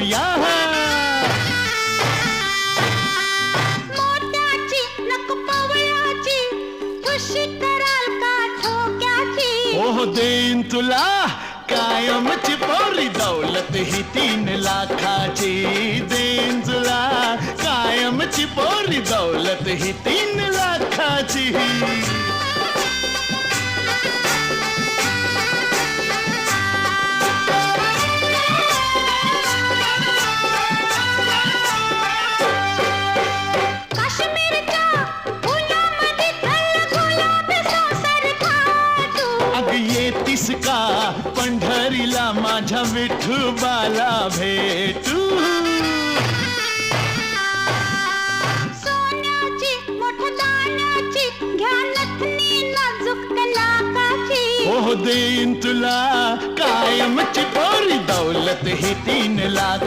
घेऊया. मोत्याची नको पवळ्याची, खुशी कराल का ठोक्याची? ओह देईन तुला कायमची पोरी दौलत ही 3 लाखाची. देईन तुला कायमची पोरी दौलत ही 3 लाखाची. काश्मीरच्या फुलामध्ये थल गुलाबीसासारखा तू. अग येतीस का पंढरीला माझ्या विठोबाला भेटू. सोन्याची मोठ्या दाण्याची, घ्या नथनी नाजूक लाखाची. ओह देईन तुला कायमची पोरी दौलत ही 3 लाख